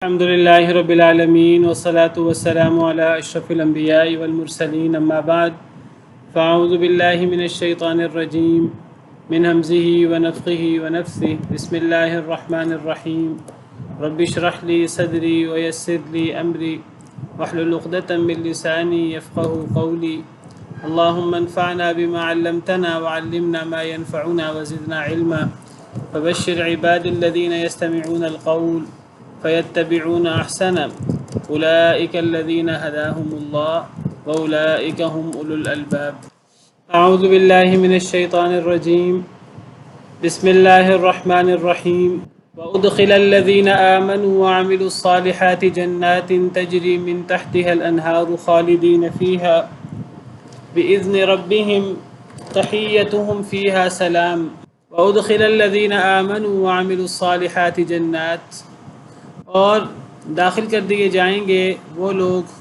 الحمد لله رب العالمين والصلاة والسلام على أشرف الأنبياء والمرسلين أما بعد فأعوذ بالله من الشيطان الرجيم من همزه ونفخه ونفثه بسم الله الرحمن الرحيم رب اشرح لي صدري ويسر لي أمري واحلل عقدة من لساني يفقهوا قولي اللهم انفعنا بما علمتنا وعلمنا ما ينفعنا وزدنا علما فبشر عباد الذين يستمعون القول فيتبعون أحسنه أولئك الذين هداهم الله وأولئك هم أولو الألباب أعوذ بالله من الشيطان الرجيم بسم الله الرحمن الرحيم وأدخل الذين آمنوا وعملوا الصالحات جنات تجري من تحتها الأنهار خالدين فيها بإذن ربهم تحيتهم فيها سلام وأدخل الذين آمنوا وعملوا الصالحات جنات اور داخل کر دیے جائیں گے وہ لوگ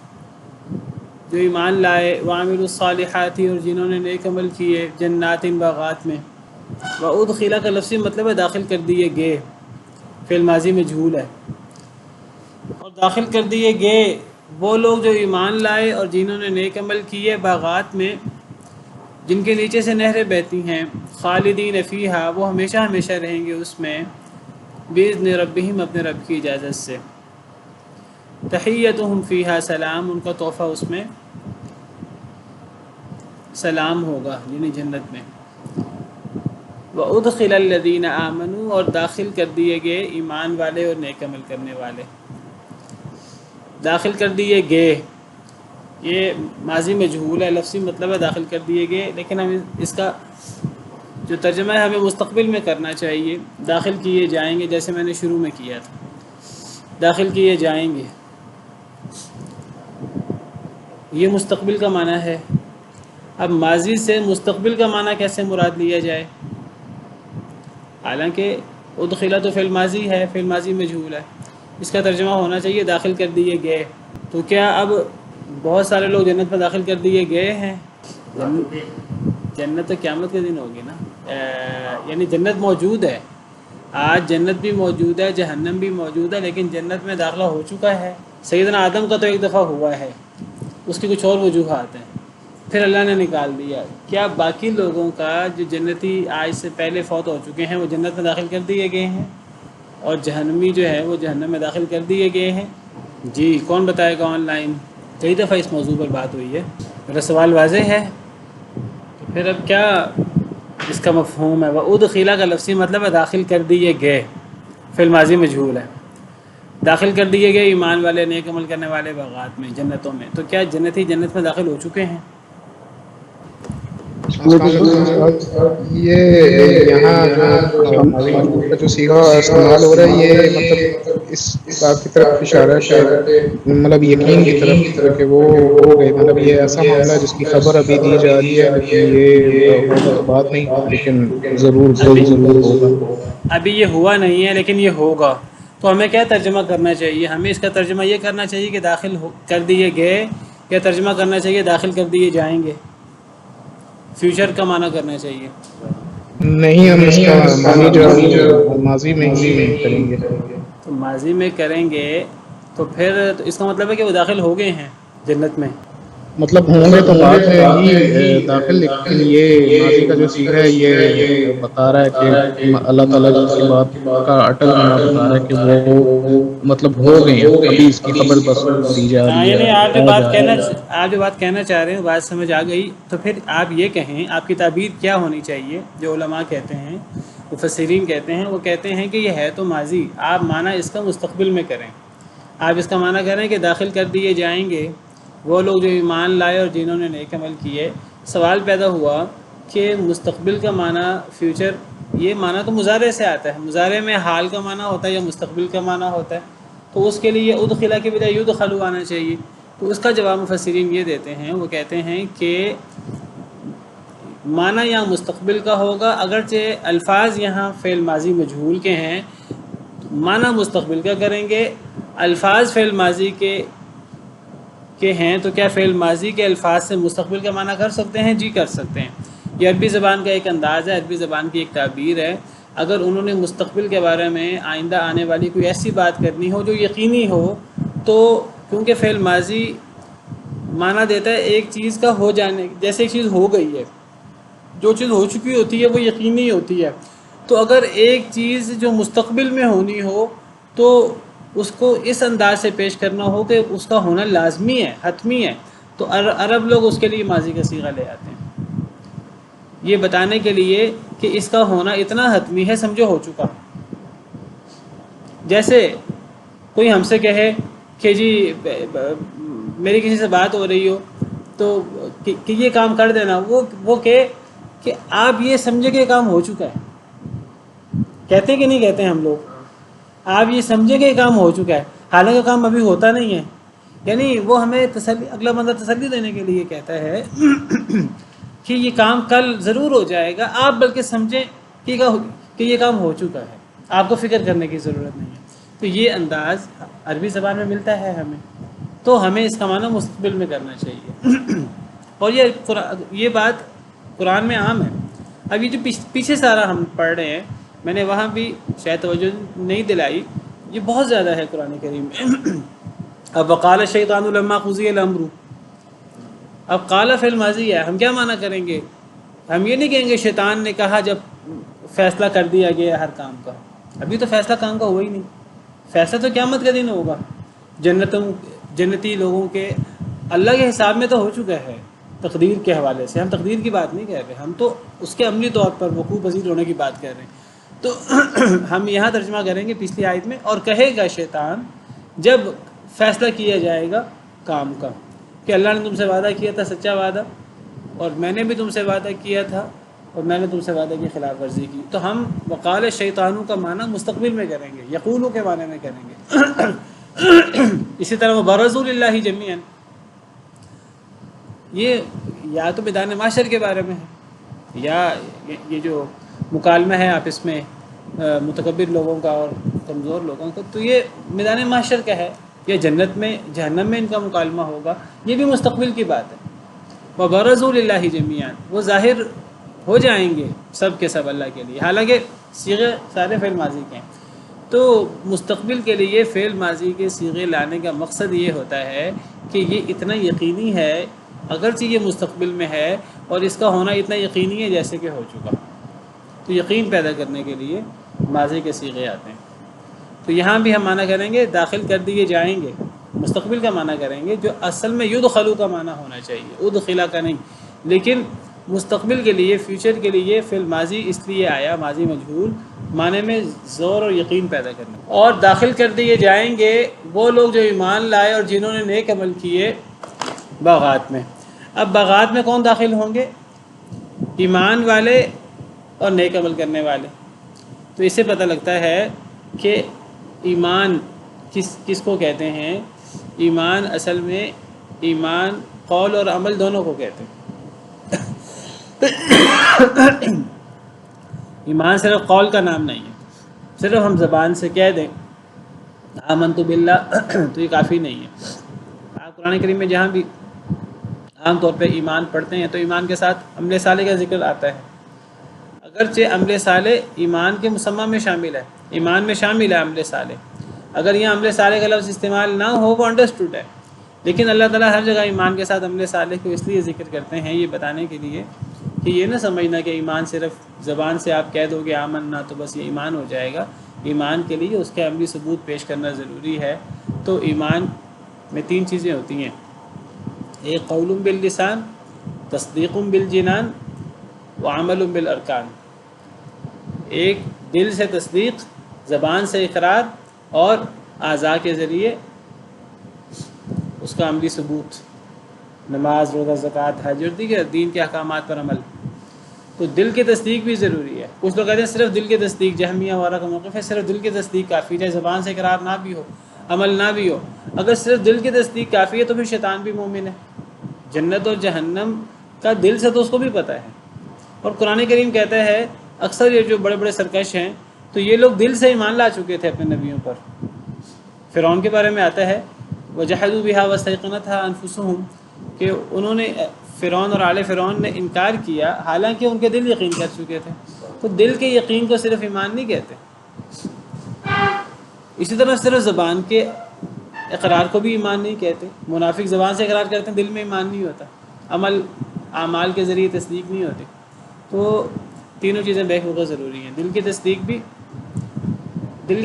جو ایمان لائے وعملوا الصالحات اور جنہوں نے نیک عمل کیے جنات باغات میں وادخلا کا لفظی مطلب ہے داخل کر دیے گئے فعل ماضی مجہول ہے اور داخل کر دیے گئے وہ لوگ جو ایمان لائے اور جنہوں نے نیک عمل کیے باغات میں جن کے نیچے سے نہریں بہتی ہیں خالدین فیہا وہ ہمیشہ ہمیشہ رہیں گے اس میں بِإِذْنِ رَبِّهِمْ اپنے رب کی اجازت سے تحیتہم فیہا سلام ان کا تحفہ اس میں سلام ہوگا یعنی جنت میں وَأُدْخِلَ الَّذِينَ آمَنُوا اور داخل کر دیے گئے ایمان والے اور نیک عمل کرنے والے داخل کر دیے گئے یہ ماضی مجہول ہے لفظی مطلب ہے داخل کر دیے گئے لیکن ہم اس کا جو ترجمہ ہے ہمیں مستقبل میں کرنا چاہیے داخل کیے جائیں گے جیسے میں نے شروع میں کیا تھا داخل کیے جائیں گے یہ مستقبل کا معنی ہے اب ماضی سے مستقبل کا معنی کیسے مراد لیا جائے حالانکہ ادخلا تو فعل ماضی ہے فعل ماضی مجہول ہے اس کا ترجمہ ہونا چاہیے داخل کر دیے گئے تو کیا اب بہت سارے لوگ جنت میں داخل کر دیے گئے ہیں جنت تو قیامت کے دن ہوگی نا یعنی جنت موجود ہے آج جنت بھی موجود ہے جہنم بھی موجود ہے لیکن جنت میں داخلہ ہو چکا ہے سیدنا آدم کا تو ایک دفعہ ہوا ہے اس کی کچھ اور وجوہات ہیں پھر اللہ نے نکال دیا کیا باقی لوگوں کا جو جنتی آج سے پہلے فوت ہو چکے ہیں وہ جنت میں داخل کر دیے گئے ہیں اور جہنمی جو ہے وہ جہنم میں داخل کر دیے گئے ہیں جی کون بتائے گا آن لائن کئی دفعہ اس موضوع پر بات ہوئی ہے میرا سوال واضح ہے تو پھر اب کیا اس کا مفہوم ہے وَأُدْخِلَ کا لفظی مطلب ہے داخل کر دیے گئے فعل ماضی مجہول ہے داخل کر دیے گئے ایمان والے نیک عمل کرنے والے باغات میں جنتوں میں تو کیا جنتی جنت میں داخل ہو چکے ہیں یہ یہاں جو صیغہ استعمال ہو رہا ہے یہ مطلب اس بات کی طرف اشارہ ہے کہ مطلب یقین کی طرف کہ وہ ہو گئے مطلب یہ ایسا معاملہ ہے جس کی خبر ابھی دی جا رہی ہے لیکن یہ ہوگا تو بات نہیں لیکن ضرور جلد ضرور ہوگا ابھی یہ ہوا نہیں ہے لیکن یہ ہوگا تو ہمیں کیا ترجمہ کرنا چاہیے ہمیں اس کا ترجمہ یہ کرنا چاہیے کہ داخل کر دیے گئے یا ترجمہ کرنا چاہیے داخل کر دیے جائیں گے فیوچر کا معنی کرنا چاہیے نہیں ہم اس کا معنی جو ماضی میں ہی کریں گے تو ماضی میں کریں گے تو پھر اس کا مطلب ہے کہ وہ داخل ہو گئے ہیں جنت میں مطلب ہوں گے تو بعد میں ہی داخل لیکن یہ ماضی کا جو صیغہ ہے یہ بتا رہا ہے کہ اللہ تعالیٰ جس کی بات کا اٹل ہونا بتا رہا ہے کہ وہ مطلب ہو گئے ہیں ابھی اس کی خبر بس دی جا رہی ہے یعنی آپ جو ہے بات کہنا چاہ رہے ہیں بات سمجھ آ گئی تو پھر آپ یہ کہیں آپ کی تعبیر کیا ہونی چاہیے جو علماء کہتے ہیں مفسرین کہتے ہیں وہ کہتے ہیں کہ یہ ہے تو ماضی آپ معنی اس کا مستقبل میں کریں آپ اس کا معنی کریں کہ داخل کر دیے جائیں گے وہ لوگ جو ایمان لائے اور جنہوں نے نیک عمل کیے سوال پیدا ہوا کہ مستقبل کا معنی فیوچر یہ معنی تو مضارع سے آتا ہے مضارع میں حال کا معنی ہوتا ہے یا مستقبل کا معنی ہوتا ہے تو اس کے لیے ادخلا کے بجائے یدخلوا آنا چاہیے تو اس کا جواب مفسرین یہ دیتے ہیں وہ کہتے ہیں کہ معنی یہاں مستقبل کا ہوگا اگرچہ الفاظ یہاں فعل ماضی مجہول کے ہیں معنی مستقبل کا کریں گے الفاظ فعل ماضی کے ہیں تو کیا فعل ماضی کے الفاظ سے مستقبل کا معنی کر سکتے ہیں جی کر سکتے ہیں یہ عربی زبان کا ایک انداز ہے عربی زبان کی ایک تعبیر ہے اگر انہوں نے مستقبل کے بارے میں آئندہ آنے والی کوئی ایسی بات کرنی ہو جو یقینی ہو، تو کیونکہ فعل ماضی معنی دیتا ہے ایک چیز کا ہو جانے، جیسے ایک چیز ہو گئی ہے، جو چیز ہو چکی ہوتی ہے وہ یقینی ہوتی ہے، تو اگر ایک چیز جو مستقبل میں ہونی ہو تو اس کو اس انداز سے پیش کرنا ہو کہ اس کا ہونا لازمی ہے، حتمی ہے، تو عرب لوگ اس کے لیے ماضی کا صیغہ لے آتے ہیں، یہ بتانے کے لیے کہ اس کا ہونا اتنا حتمی ہے، سمجھو ہو چکا۔ جیسے کوئی ہم سے کہے کہ جی میری کسی سے بات ہو رہی ہو تو کہ یہ کام کر دینا، وہ کہ آپ یہ سمجھے کہ یہ کام ہو چکا ہے، کہتے کہ نہیں کہتے ہیں ہم لوگ، آپ یہ سمجھے کہ یہ کام ہو چکا ہے، حالانکہ کام ابھی ہوتا نہیں ہے، یعنی وہ ہمیں تسلی، اگلا بندہ تسلی دینے کے لیے کہتا ہے کہ یہ کام کل ضرور ہو جائے گا، آپ بلکہ سمجھیں کہ یہ کام ہو چکا ہے، آپ کو فکر کرنے کی ضرورت نہیں ہے۔ تو یہ انداز عربی زبان میں ملتا ہے ہمیں، تو ہمیں اس کا معنی مستقبل میں کرنا چاہیے، اور یہ بات قرآن میں عام ہے۔ اب یہ جو پیچھے سارا ہم پڑھ رہے ہیں، میں نے وہاں بھی شاید توجہ نہیں دلائی، یہ بہت زیادہ ہے قرآن کریم میں۔ اب وقال الشیطان لما قضی الامر، اب قال فعل ماضی ہے، ہم کیا معنی کریں گے؟ ہم یہ نہیں کہیں گے شیطان نے کہا جب فیصلہ کر دیا گیا ہر کام کا، ابھی تو فیصلہ کام کا ہوا ہی نہیں، فیصلہ تو قیامت کا دن ہوگا، جنتی لوگوں کے اللہ کے حساب میں تو ہو چکا ہے، تقدیر کے حوالے سے ہم تقدیر کی بات نہیں کہہ رہے، ہم تو اس کے عملی طور پر وقوع پذیر ہونے کی بات کر رہے ہیں۔ تو ہم یہاں ترجمہ کریں گے پچھلی آیت میں، اور کہے گا شیطان جب فیصلہ کیا جائے گا کام کا کہ اللہ نے تم سے وعدہ کیا تھا سچا وعدہ، اور میں نے بھی تم سے وعدہ کیا تھا اور میں نے تم سے وعدہ کی خلاف ورزی کی، تو ہم وقال شیطانوں کا معنی مستقبل میں کریں گے، یقولو کے معنی میں کریں گے۔ اسی طرح وہ برزوا للہ جمیعا، یہ یا تو میدان معاشر کے بارے میں ہے، یا یہ جو مکالمہ ہے آپس میں متکبر لوگوں کا اور کمزور لوگوں کا، تو یہ میدان معاشر کا ہے، یا جنت میں جہنم میں ان کا مکالمہ ہوگا، یہ بھی مستقبل کی بات ہے۔ وَبَرَزُوا لِلَّهِ جَمِيعًا، وہ ظاہر ہو جائیں گے سب کے سب اللہ کے لیے، حالانکہ صیغے سارے فعل ماضی کے ہیں۔ تو مستقبل کے لیے فعل ماضی کے صیغے لانے کا مقصد یہ ہوتا ہے کہ یہ اتنا یقینی ہے، اگرچہ یہ مستقبل میں ہے اور اس کا ہونا اتنا یقینی ہے جیسے کہ ہو چکا، تو یقین پیدا کرنے کے لیے ماضی کے صیغے آتے ہیں۔ تو یہاں بھی ہم معنی کریں گے داخل کر دیے جائیں گے، مستقبل کا معنی کریں گے جو اصل میں یدخلوا کا معنی ہونا چاہیے، ادخلا کا نہیں، لیکن مستقبل کے لیے، فیوچر کے لیے فعل ماضی اس لیے آیا، ماضی مجہول معنی میں زور اور یقین پیدا کرنا۔ اور داخل کر دیے جائیں گے وہ لوگ جو ایمان لائے اور جنہوں نے نیک عمل کیے باغات میں۔ اب باغات میں کون داخل ہوں گے؟ ایمان والے اور نیک عمل کرنے والے۔ تو اس سے پتہ لگتا ہے کہ ایمان کس کو کہتے ہیں؟ ایمان اصل میں ایمان قول اور عمل دونوں کو کہتے ہیں۔ ایمان صرف قول کا نام نہیں ہے، صرف ہم زبان سے کہہ دیں آمنت باللہ تو یہ کافی نہیں ہے۔ آپ قرآن کریم میں جہاں بھی عام طور پہ ایمان پڑھتے ہیں تو ایمان کے ساتھ عمل صالح کا ذکر آتا ہے، اگرچہ عمل صالح ایمان کے مسمى میں شامل ہے، ایمان میں شامل ہے عمل صالح، اگر یہ عمل صالح کا لفظ استعمال نہ ہو وہ انڈرسٹوڈ ہے، لیکن اللہ تعالیٰ ہر جگہ ایمان کے ساتھ عمل صالح کو اس لیے ذکر کرتے ہیں، یہ بتانے کے لیے کہ یہ نہ سمجھنا کہ ایمان صرف زبان سے آپ کہہ دو گے آمنا تو بس یہ ایمان ہو جائے گا، ایمان کے لیے اس کے عملی ثبوت پیش کرنا ضروری ہے۔ تو ایمان میں 3 چیزیں ہوتی ہیں، ایک قول باللسان، تصدیق بالجنان، وعمل بالارکان، ایک دل سے تصدیق، زبان سے اقرار، اور اعضاء کے ذریعے اس کا عملی ثبوت، نماز، روزہ، زکوٰۃ، حج اور دیگر دین کے احکامات پر عمل۔ تو دل کی تصدیق بھی ضروری ہے۔ کچھ لوگ کہتے ہیں صرف دل کی تصدیق، جہمیہ وغیرہ کا موقف ہے، صرف دل کی تصدیق کافی ہے، زبان سے اقرار نہ بھی ہو، عمل نہ بھی ہو۔ اگر صرف دل کی تصدیق کافی ہے تو پھر شیطان بھی مومن ہے، جنت اور جہنم کا دل سے تو اس کو بھی پتہ ہے۔ اور قرآن کریم کہتا ہے اکثر یہ جو بڑے بڑے سرکش ہیں تو یہ لوگ دل سے ایمان لا چکے تھے اپنے نبیوں پر۔ فرعون کے بارے میں آتا ہے وَجَحَدُوا بِهَا وَاسْتَيْقَنَتْهَا أَنفُسُهُمْ، کہ انہوں نے فرعون اور آل فرعون نے انکار کیا حالانکہ ان کے دل یقین کر چکے تھے۔ تو دل کے یقین کو صرف ایمان نہیں کہتے. اسی طرح صرف زبان کے اقرار کو بھی ایمان نہیں کہتے. منافق زبان سے اقرار کرتے ہیں، دل میں ایمان نہیں ہوتا، اعمال کے ذریعے تصدیق نہیں ہوتی. تو تینوں چیزیں بیک وقت ضروری ہیں. دل کی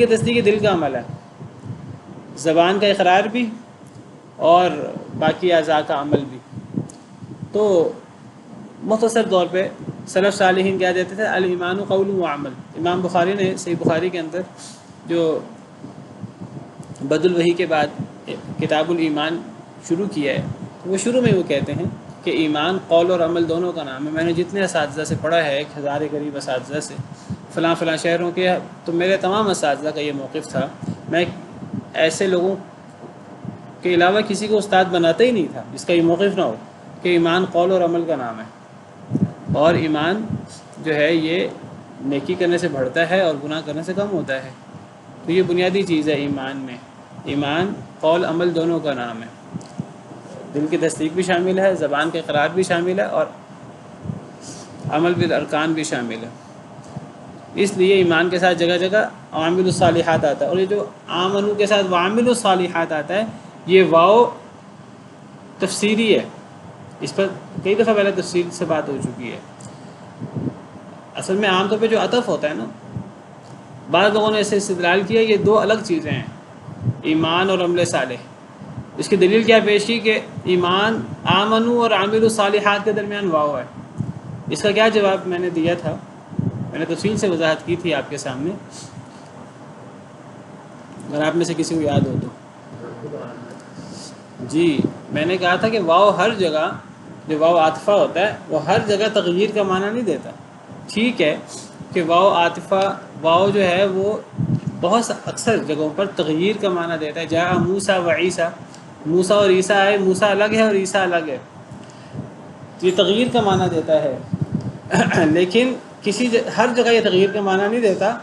تصدیق دل کا عمل ہے، زبان کا اقرار بھی اور باقی اعضاء کا عمل بھی. تو مختصر طور پہ سلف صالحین کیا دیتے تھے، الایمان قول و عمل. امام بخاری نے صحیح بخاری کے اندر جو بدء الوحی کے بعد کتاب الایمان شروع کیا ہے، وہ شروع میں وہ کہتے ہیں کہ ایمان قول اور عمل دونوں کا نام ہے. میں نے جتنے اساتذہ سے پڑھا ہے، 1000 کے قریب اساتذہ سے، فلاں شہروں کے، تو میرے تمام اساتذہ کا یہ موقف تھا. میں ایسے لوگوں کے علاوہ کسی کو استاد بناتا ہی نہیں تھا جس کا یہ موقف نہ ہو کہ ایمان قول اور عمل کا نام ہے، اور ایمان جو ہے یہ نیکی کرنے سے بڑھتا ہے اور گناہ کرنے سے کم ہوتا ہے. تو یہ بنیادی چیز ہے ایمان میں. ایمان قول عمل دونوں کا نام ہے. دل کی تصدیق بھی شامل ہے، زبان کے اقرار بھی شامل ہے، اور عمل بالارکان بھی شامل ہے. اس لیے ایمان کے ساتھ جگہ جگہ عامل الصالحات آتا ہے، اور یہ جو آمنو کے ساتھ وعامل الصالحات آتا ہے، یہ واو تفسیری ہے. اس پر کئی دفعہ پہلے تفصیل سے بات ہو چکی ہے. اصل میں عام طور پہ جو عطف ہوتا ہے نا، بعض لوگوں نے ایسے استدلال کیا یہ دو الگ چیزیں ہیں، ایمان اور عمل صالح. اس کی دلیل کیا پیش کی کہ ایمان آمنو اور عامل الصالحات کے درمیان واو ہے. اس کا کیا جواب میں نے دیا تھا، میں نے تفصیل سے وضاحت کی تھی آپ کے سامنے، اگر آپ میں سے کسی کو یاد ہو تو. جی میں نے کہا تھا کہ واو ہر جگہ، جو واو عاطفہ ہوتا ہے وہ ہر جگہ تغییر کا معنی نہیں دیتا. ٹھیک ہے کہ واو عاطفہ، واو جو ہے وہ بہت اکثر جگہوں پر تغییر کا معنی دیتا ہے. جاء موسیٰ و عیسیٰ، موسیٰ اور عیسیٰ آئے، موسیٰ الگ ہے اور عیسیٰ الگ ہے، یہ تغییر کا معنی دیتا ہے. لیکن ہر جگہ یہ تغییر کا معنی نہیں دیتا،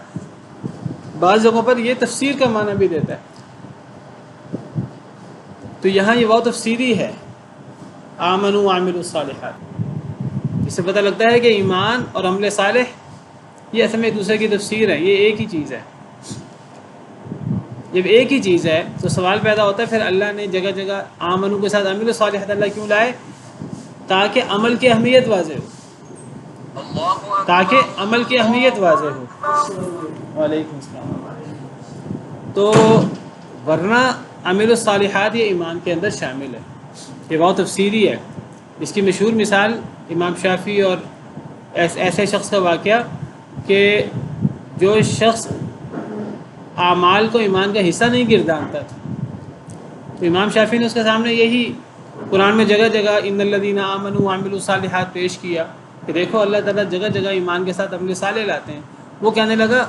بعض جگہوں پر یہ تفسیر کا معنی بھی دیتا ہے. تو یہاں یہ واو تفسیری ہے، آمنوا وعملوا الصالحات. اس سے پتہ لگتا ہے کہ ایمان اور عمل صالح یہ اصل میں ایک دوسرے کی تفسیر ہے، یہ ایک ہی چیز ہے. جب ایک ہی چیز ہے تو سوال پیدا ہوتا ہے پھر اللہ نے جگہ جگہ آمنوا کے ساتھ عملوا الصالحات اللہ کیوں لائے؟ تاکہ عمل کی اہمیت واضح ہو، تاکہ عمل کی اہمیت واضح ہو. وعلیکم السلام. تو ورنہ عمل الصالحات یہ ایمان کے اندر شامل ہے، یہ بہت تفسیری ہے. اس کی مشہور مثال امام شافعی اور ایسے شخص کا واقعہ کہ جو شخص اعمال کو ایمان کا حصہ نہیں گردانتا تھا، تو امام شافعی نے اس کے سامنے یہی قرآن میں جگہ جگہ ان الذین آمنوا وعملوا الصالحات پیش کیا کہ دیکھو اللہ تعالیٰ جگہ جگہ ایمان کے ساتھ عمل صالح لاتے ہیں. وہ کہنے لگا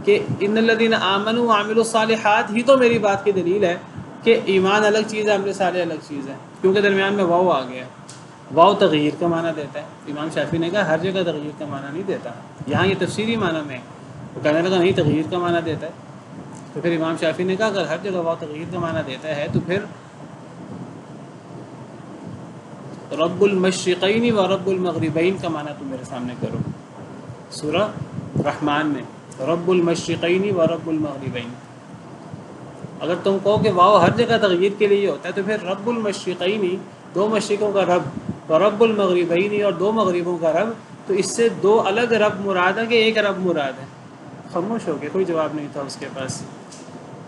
کہ ان الذین آمنوا وعملوا الصالحات ہی تو میری بات کی دلیل ہے کہ ایمان الگ چیز ہے، عمل صالح الگ چیز ہے، کیونکہ درمیان میں واو آ گیا. واو تغییر کا معنی دیتا ہے. امام شافعی نے کہا ہر جگہ تغییر کا معنی نہیں دیتا، یہاں یہ تفسیری معنی میں ہے. وہ کہنے لگا نہیں تغییر کا معنی دیتا ہے. تو پھر امام شافعی نے کہا اگر ہر جگہ واو تغییر کا معنی دیتا ہے تو پھر رب المشرقین و رب المغربین کا معنی تم میرے سامنے کرو. سورہ رحمان میں رب المشرقین و رب المغربین. اگر تم کہو کہ واو ہر جگہ تغییر کے لیے ہوتا ہے تو پھر رب المشرقین دو مشرقوں کا رب، اور رب المغربین اور دو مغربوں کا رب، تو اس سے دو الگ رب مراد ہے کہ ایک رب مراد ہے؟ خاموش ہو گئے، کوئی جواب نہیں تھا اس کے پاس،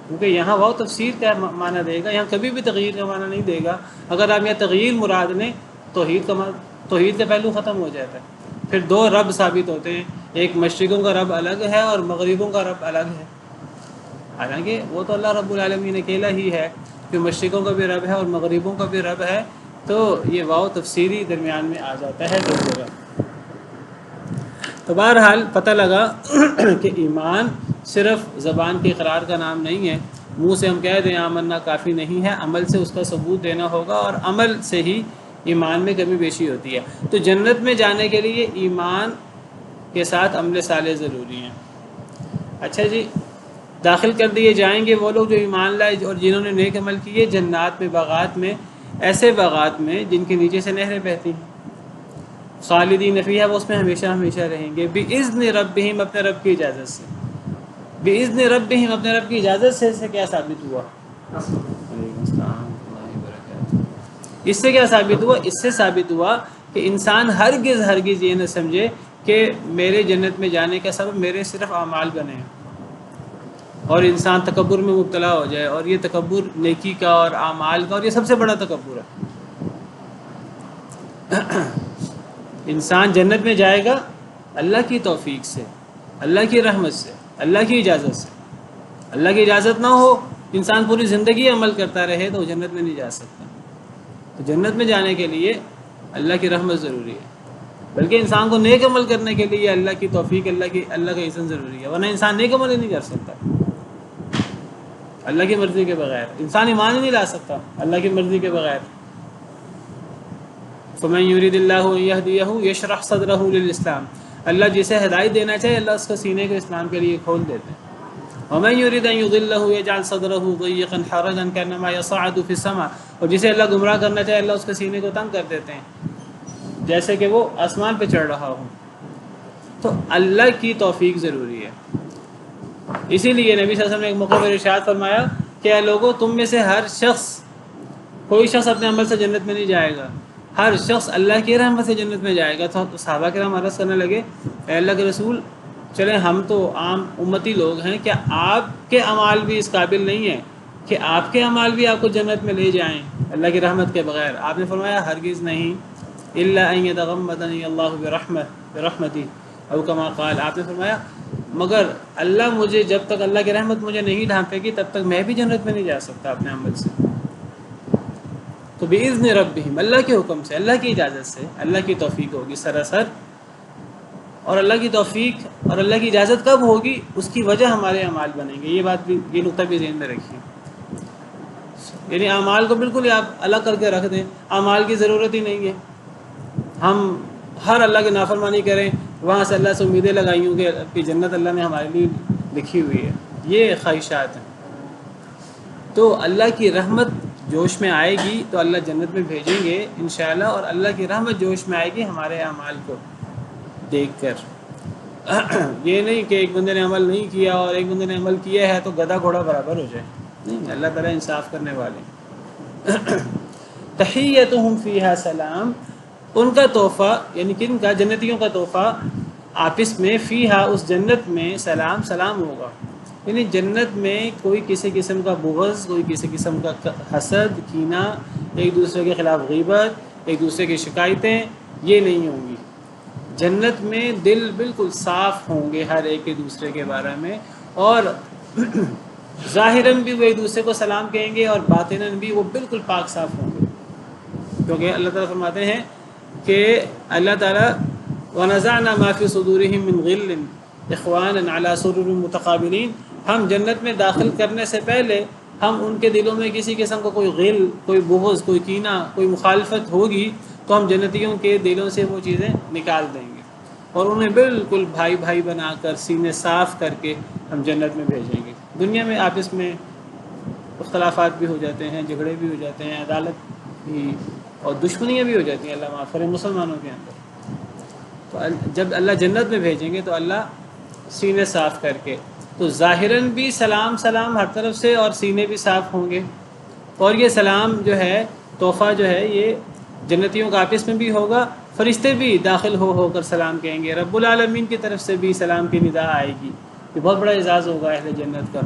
کیونکہ یہاں واو تفسیر کا معنی دے گا، یہاں کبھی بھی تغییر کا معنی نہیں دے گا. اگر آپ یہاں تغییر مراد لیں توحید کا پہلو ختم ہو جاتا ہے. پھر دو رب ثابت ہوتے ہیں، ایک مشرقوں کا رب الگ ہے اور مغربوں کا رب الگ ہے. حالانکہ وہ تو اللہ رب العالمین اکیلا ہی ہے کہ مشرقوں کا بھی رب ہے اور مغربوں کا بھی رب ہے. تو یہ واو تفسیری درمیان میں آ جاتا ہے دو جگہ. تو بہرحال پتہ لگا کہ ایمان صرف زبان کے اقرار کا نام نہیں ہے. منہ سے ہم کہہ دیں آمنا کافی نہیں ہے، عمل سے اس کا ثبوت دینا ہوگا، اور عمل سے ہی ایمان میں کمی بیشی ہوتی ہے. تو جنت میں جانے کے لیے ایمان کے ساتھ عمل صالح ضروری ہیں. اچھا جی، داخل کر دیے جائیں گے وہ لوگ جو ایمان لائے اور جنہوں نے نیک عمل کیے جنات میں، باغات میں، ایسے باغات میں جن کے نیچے سے نہریں بہتی ہیں. خالدین فیہا، وہ اس میں ہمیشہ ہمیشہ رہیں گے، بِإِذْنِ ربہم، اپنے رب کی اجازت سے، بِإِذْنِ ربہم، اپنے رب کی اجازت سے۔ اس سے کیا ثابت ہوا؟ وعلیکم السلام ورحمۃ اللہ وبرکاتہ۔ اس سے کیا ثابت ہوا؟ اس سے ثابت ہوا کہ انسان ہرگز ہرگز یہ نہ سمجھے کہ میرے جنت میں جانے کا سبب میرے صرف اعمال بنے ہیں، اور انسان تکبر میں مبتلا ہو جائے، اور یہ تکبر نیکی کا اور اعمال کا، اور یہ سب سے بڑا تکبر ہے۔ انسان جنت میں جائے گا اللہ کی توفیق سے، اللہ کی رحمت سے، اللہ کی اجازت سے۔ اللہ کی اجازت نہ ہو، انسان پوری زندگی عمل کرتا رہے تو وہ جنت میں نہیں جا سکتا۔ تو جنت میں جانے کے لیے اللہ کی رحمت ضروری ہے، بلکہ انسان کو نیک عمل کرنے کے لیے اللہ کی توفیق، اللہ کا اذن ضروری ہے، ورنہ انسان نیک عمل ہی نہیں کر سکتا اللہ کی مرضی کے بغیر۔ انسان ایمان ہی نہیں لا سکتا اللہ کی مرضی کے بغیر۔ فَمَن يُرِدِ اللَّهُ أَن يَهْدِيَهُ يَشْرَحْ صَدْرَهُ لِلْإِسْلَامِ، اللہ جسے ہدایت دینا چاہے اللہ اس کے سینے کو اسلام کے لیے کھول دیتے ہیں۔ وَمَن يُرِدْ أَن يُضِلَّهُ يَجْعَلْ صَدْرَهُ ضَيِّقًا حَرَجًا كَأَنَّمَا يَصَّعَّدُ فِي السَّمَاءِ، اور جسے اللہ گمراہ کرنا چاہے اللہ اس کے سینے کو تنگ کر دیتے ہیں جیسے کہ وہ آسمان پہ چڑھ رہا ہو۔ تو اللہ کی توفیق ضروری ہے۔ اسی لیے نبی صلی اللہ علیہ وسلم نے ایک موقع پر ارشاد فرمایا کہ اے لوگوں، تم میں سے ہر شخص، کوئی شخص اپنے عمل سے جنت میں نہیں جائے گا، ہر شخص اللہ کی رحمت سے جنت میں جائے گا۔ تو صحابہ کرام عرض کرنے لگے، اے اللہ کے رسول، چلیں ہم تو عام امتی لوگ ہیں، کیا آپ کے اعمال بھی اس قابل نہیں ہیں کہ آپ کے اعمال بھی آپ کو جنت میں لے جائیں اللہ کی رحمت کے بغیر؟ آپ نے فرمایا ہرگز نہیں، الا ان یتغمدنی اللہ برحمتی، او کما قال، آپ نے فرمایا مگر اللہ مجھے، جب تک اللہ کی رحمت مجھے نہیں ڈھانپے گی تب تک میں بھی جنت میں نہیں جا سکتا اپنے عمل سے۔ تو بِإِذْنِ رَبِّهِمْ، اللہ کے حکم سے، اللہ کی اجازت سے، اللہ کی توفیق ہوگی سراسر۔ اور اللہ کی توفیق اور اللہ کی اجازت کب ہوگی؟ اس کی وجہ ہمارے اعمال بنیں گے۔ یہ بات بھی، یہ نقطہ بھی ذہن میں رکھیے، یعنی اعمال کو بالکل آپ الگ کر کے رکھ دیں، اعمال کی ضرورت ہی نہیں ہے۔ ہم ہر اللہ کی نافرمانی کریں، وہاں سے اللہ سے امیدیں لگائی ہوں کہ جنت اللہ نے ہمارے لیے لکھی ہوئی ہے، یہ خواہشات ہیں۔ تو اللہ کی رحمت جوش میں آئے گی تو اللہ جنت میں بھیجیں گے انشاءاللہ، اور اللہ کی رحمت جوش میں آئے گی ہمارے اعمال کو دیکھ کر۔ یہ نہیں کہ ایک بندے نے عمل نہیں کیا اور ایک بندے نے عمل کیا ہے تو گدھا گھوڑا برابر ہو جائے، نہیں، اللہ تعالیٰ انصاف کرنے والے۔ تحیتہم فیہا سلام، ان کا تحفہ، یعنی کن کا؟ جنتیوں کا تحفہ آپس میں، فیہا، اس جنت میں، سلام، سلام ہوگا۔ یعنی جنت میں کوئی کسی قسم کا بغض، کوئی کسی قسم کا حسد، کینہ، ایک دوسرے کے خلاف غیبت، ایک دوسرے کی شکایتیں، یہ نہیں ہوں گی۔ جنت میں دل بالکل صاف ہوں گے ہر ایک کے دوسرے کے بارے میں، اور ظاہراً بھی وہ ایک دوسرے کو سلام کہیں گے اور باطناً بھی وہ بالکل پاک صاف ہوں گے، کیونکہ اللہ تعالیٰ فرماتے ہیں کہ اللہ تعالیٰ وَنَزَعْنَا مَا فِي صُدُورِهِم مِّن غِلٍّ إِخْوَانًا عَلَى سُرُرٍ مُتَقَابِلِينَ، ہم جنت میں داخل کرنے سے پہلے ہم ان کے دلوں میں کسی قسم کا کوئی غل، کوئی بغض، کوئی کینہ، کوئی مخالفت ہوگی تو ہم جنتیوں کے دلوں سے وہ چیزیں نکال دیں گے، اور انہیں بالکل بھائی بھائی بنا کر، سینے صاف کر کے ہم جنت میں بھیجیں گے۔ دنیا میں آپس میں اختلافات بھی ہو جاتے ہیں، جھگڑے بھی ہو جاتے ہیں، عدالت بھی اور دشمنیاں بھی ہو جاتی ہیں، اللہ معاف کرے، مسلمانوں کے اندر۔ تو جب اللہ جنت میں بھیجیں گے تو اللہ سینے صاف کر کے، تو ظاہراً بھی سلام سلام ہر طرف سے، اور سینے بھی صاف ہوں گے، اور یہ سلام جو ہے، تحفہ جو ہے، یہ جنتیوں کا آپس میں بھی ہوگا، فرشتے بھی داخل ہو کر سلام کہیں گے، رب العالمین کی طرف سے بھی سلام کی ندا آئے گی۔ یہ بہت بڑا اعزاز ہوگا اہل جنت کا۔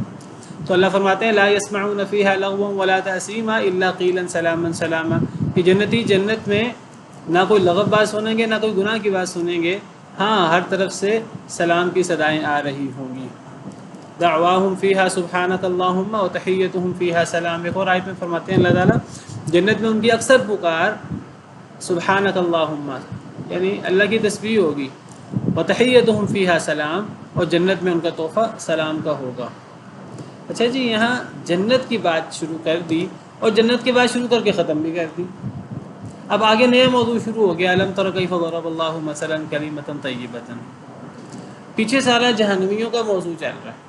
تو اللہ فرماتے ہیں لا يسمعون فيها لغوا ولا تأثيما الا قيلا سلاما سلاما، کہ جنتی جنت میں نہ کوئی لغو بات سنیں گے، نہ کوئی گناہ کی بات سنیں گے، ہاں ہر طرف سے سلام کی صدائیں آ رہی ہوں گی۔ دعواہم فیہا سبحانک اللہم وتحیتہم فیہا سلام، ایک اور آیت میں فرماتے ہیں اللہ تعالیٰ جنت میں ان کی اکثر پکار سبحانک اللہم، یعنی اللہ کی تسبیح ہوگی، وتحیتہم فیہا سلام، اور جنت میں ان کا تحفہ سلام کا ہوگا۔ اچھا جی، یہاں جنت کی بات شروع کر دی اور جنت کی بات شروع کر کے ختم بھی کر دی۔ اب آگے نیا موضوع شروع ہو گیا، الم تر کیف ضرب اللہ مثلا کلمۃ طیبۃ۔ پیچھے سارا جہنمیوں کا موضوع چل رہا ہے،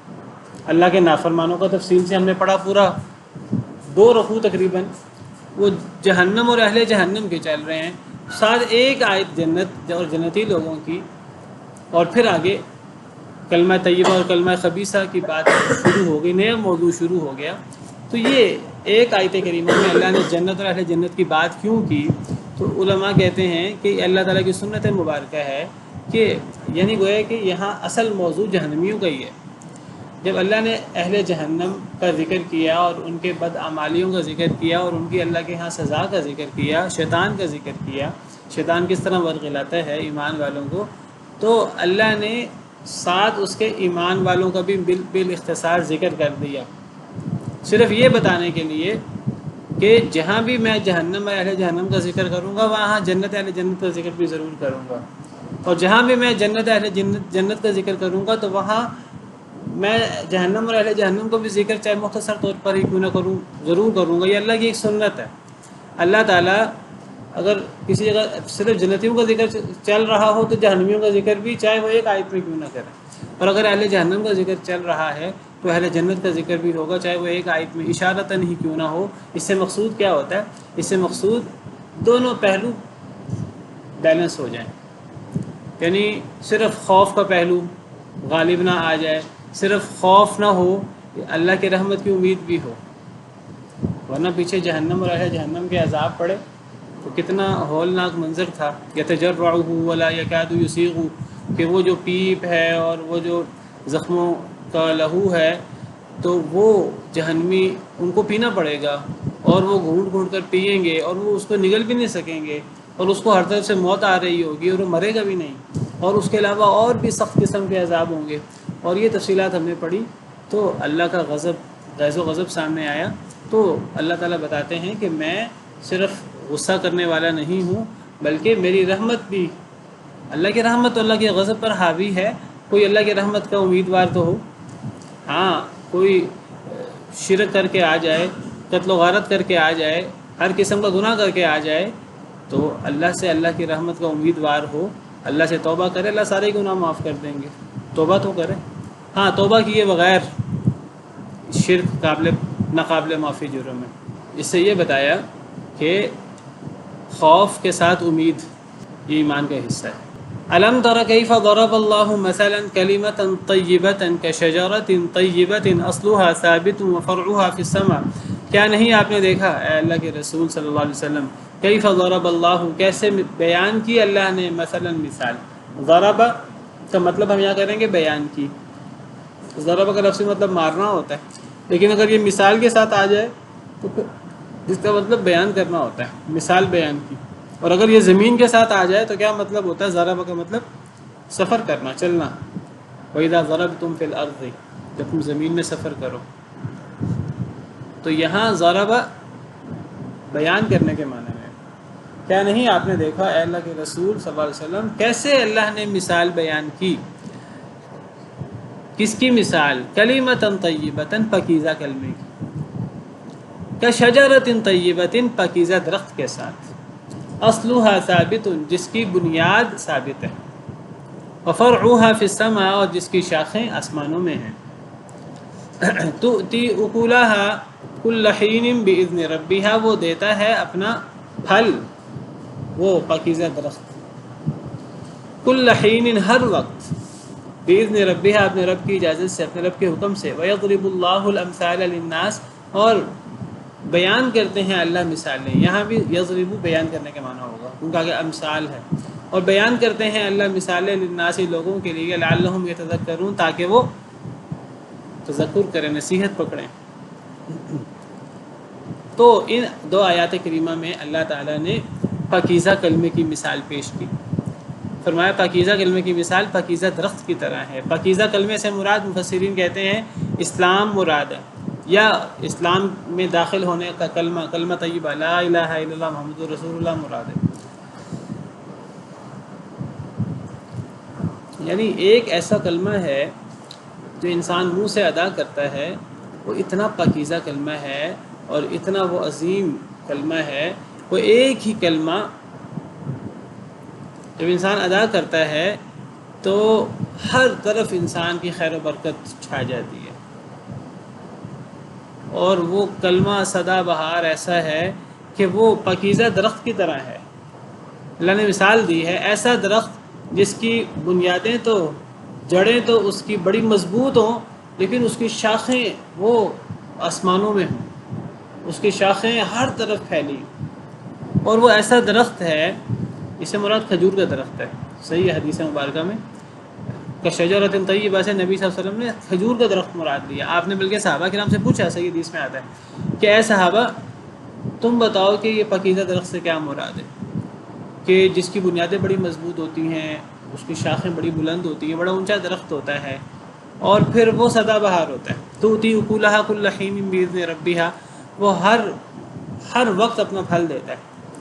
اللہ کے نافرمانوں کا تفصیل سے ہم نے پڑھا، پورا 2 رکوع تقریباً وہ جہنم اور اہل جہنم کے چل رہے ہیں۔ ساتھ ایک آیت جنت اور جنتی لوگوں کی، اور پھر آگے کلمہ طیبہ اور کلمہ خبیثہ کی بات شروع ہو گئی، نیا موضوع شروع ہو گیا۔ تو یہ ایک آیت کریمہ میں اللہ نے جنت اور اہل جنت کی بات کیوں کی؟ تو علماء کہتے ہیں کہ اللہ تعالیٰ کی سنت مبارکہ ہے کہ یعنی گویا کہ یہاں اصل موضوع جہنمیوں کا ہی ہے۔ جب اللہ نے اہل جہنم کا ذکر کیا اور ان کے بدعمالیوں کا ذکر کیا اور ان کی اللہ کے ہاں سزا کا ذکر کیا، شیطان کا ذکر کیا، شیطان کس طرح ورغلاتا ہے ایمان والوں کو، تو اللہ نے ساتھ اس کے ایمان والوں کا بھی بالاختصار ذکر کر دیا، صرف یہ بتانے کے لیے کہ جہاں بھی میں جہنم اہل جہنم کا ذکر کروں گا وہاں جنت اہل جنت کا ذکر بھی ضرور کروں گا، اور جہاں بھی میں جنت اہل جنت کا ذکر کروں گا تو وہاں میں جہنم اور اہل جہنم کو بھی ذکر چاہے مختصر طور پر ہی کیوں نہ کروں ضرور کروں گا۔ یہ اللہ کی ایک سنت ہے۔ اللہ تعالیٰ اگر کسی جگہ صرف جنتیوں کا ذکر چل رہا ہو تو جہنمیوں کا ذکر بھی چاہے وہ ایک آیت میں کیوں نہ کرے، اور اگر اہل جہنم کا ذکر چل رہا ہے تو اہل جنت کا ذکر بھی ہوگا چاہے وہ ایک آیت میں اشارتاً ہی کیوں نہ ہو۔ اس سے مقصود کیا ہوتا ہے؟ اس سے مقصود دونوں پہلو بیلنس ہو جائیں، یعنی صرف خوف کا پہلو غالب نہ آ جائے، صرف خوف نہ ہو، اللہ کی رحمت کی امید بھی ہو، ورنہ پیچھے جہنم اور اہل جہنم کے عذاب پڑے تو کتنا ہولناک منظر تھا۔ یتجرعہ ولا یکاد یسیغ، کہ وہ جو پیپ ہے اور وہ جو زخموں کا لہو ہے تو وہ جہنمی ان کو پینا پڑے گا، اور وہ گھونٹ گھونٹ کر پئیں گے اور وہ اس کو نگل بھی نہیں سکیں گے، اور اس کو ہر طرف سے موت آ رہی ہوگی اور وہ مرے گا بھی نہیں، اور اس کے علاوہ اور بھی سخت قسم کے عذاب ہوں گے، اور یہ تفصیلات ہم نے پڑھی تو اللہ کا غیظ و غضب سامنے آیا۔ تو اللہ تعالیٰ بتاتے ہیں کہ میں صرف غصہ کرنے والا نہیں ہوں بلکہ میری رحمت بھی، اللہ کی رحمت تو اللہ کے غضب پر حاوی ہے۔ کوئی اللہ کی رحمت کا امیدوار تو ہو، ہاں کوئی شرک کر کے آ جائے، قتل و غارت کر کے آ جائے، ہر قسم کا گناہ کر کے آ جائے تو اللہ سے اللہ کی رحمت کا امیدوار ہو، اللہ سے توبہ کرے، اللہ سارے گناہ معاف کر دیں گے، توبہ تو کرے۔ ہاں توبہ کیے بغیر شرک ناقابل معافی جرم ہے۔ اس سے یہ بتایا کہ خوف کے ساتھ امید یہ ایمان کا حصہ ہے۔ الم تر کیف ضرب اللہ مثلا کلمۃ طیبۃ کشجرۃ طیبۃ اصلها ثابت وفرعها فی السماء، کیا نہیں آپ نے دیکھا اے اللہ کے رسول صلی اللہ علیہ وسلم، کیف ضرب اللہ، کیسے بیان کی اللہ نے، مثلا مثال، ضرب کا مطلب ہم یہاں کریں گے بیان کی، ضرب کا لفظی مطلب مارنا ہوتا ہے، لیکن اگر یہ مثال کے ساتھ آ جائے تو پھر اس کا مطلب بیان کرنا ہوتا ہے، مثال بیان کی، اور اگر یہ زمین کے ساتھ آ جائے تو کیا مطلب ہوتا ہے؟ ضرب کا مطلب سفر کرنا، چلنا، وَإِذَا ضَرَبْتُمْ فِي الْأَرْضِ، جب تم زمین میں سفر کرو۔ تو یہاں ضرب بیان کرنے کے معنی میں، کیا نہیں آپ نے دیکھا اے اللہ کے رسول صلی اللہ علیہ وسلم کیسے اللہ نے مثال بیان کی، کس کی مثال؟ کلمۃ طیبۃ، پاکیزہ کلمے کی، کشجرۃ طیبۃ، پاکیزہ درخت کے ساتھ، اصلها ثابت، جس کی بنیاد ثابت ہے، وفرعها فی السماء، اور جس کی شاخیں آسمانوں میں ہیں، تؤتی اکلها کل حین باذن ربها، وہ دیتا ہے اپنا پھل، وہ پاکیزہ درخت، کل حین، ہر وقت، باذن ربها، اپنے رب کی اجازت سے، اپنے رب کے حکم سے، ویضرب اللہ الامثال للناس، اور بیان کرتے ہیں اللہ مثالیں، یہاں بھی یضرب بیان کرنے کے معنی ہوگا کیونکہ آگے امثال ہے، اور بیان کرتے ہیں اللہ مثالیں للناس، لوگوں کے لیے، لعلہم یتذکرون، تاکہ وہ تذکر کریں، نصیحت پکڑیں۔ تو ان دو آیات کریمہ میں اللہ تعالیٰ نے پاکیزہ کلمے کی مثال پیش کی، فرمایا پاکیزہ کلمے کی مثال پاکیزہ درخت کی طرح ہے۔ پاکیزہ کلمے سے مراد مفسرین کہتے ہیں اسلام مراد ہے، یا اسلام میں داخل ہونے کا کلمہ، کلمہ طیبہ لا الہ الا اللہ محمد رسول اللہ مراد ہے، یعنی ایک ایسا کلمہ ہے جو انسان منہ سے ادا کرتا ہے، وہ اتنا پاکیزہ کلمہ ہے اور اتنا وہ عظیم کلمہ ہے، وہ ایک ہی کلمہ جب انسان ادا کرتا ہے تو ہر طرف انسان کی خیر و برکت چھا جاتی ہے، اور وہ کلمہ سدا بہار ایسا ہے کہ وہ پاکیزہ درخت کی طرح ہے، اللہ نے مثال دی ہے ایسا درخت جس کی بنیادیں تو جڑیں تو اس کی بڑی مضبوط ہوں، لیکن اس کی شاخیں وہ آسمانوں میں ہوں، اس کی شاخیں ہر طرف پھیلی، اور وہ ایسا درخت ہے، اس سے مراد کھجور کا درخت ہے۔ صحیح حدیث مبارکہ میں کہ شجرۃ طیبہ سے نبی صلی اللہ علیہ وسلم نے کھجور کا درخت مراد لیا۔ آپ نے بلکہ صحابہ کرام سے پوچھا، صحیح حدیث میں آتا ہے کہ اے صحابہ تم بتاؤ کہ یہ پاکیزہ درخت سے کیا مراد ہے، کہ جس کی بنیادیں بڑی مضبوط ہوتی ہیں، اس کی شاخیں بڑی بلند ہوتی ہیں، بڑا اونچا درخت ہوتا ہے، اور پھر وہ سدا بہار ہوتا ہے، تؤتی اکلھا کل حین باذن ربھا، وہ ہر وقت اپنا پھل دیتا ہے۔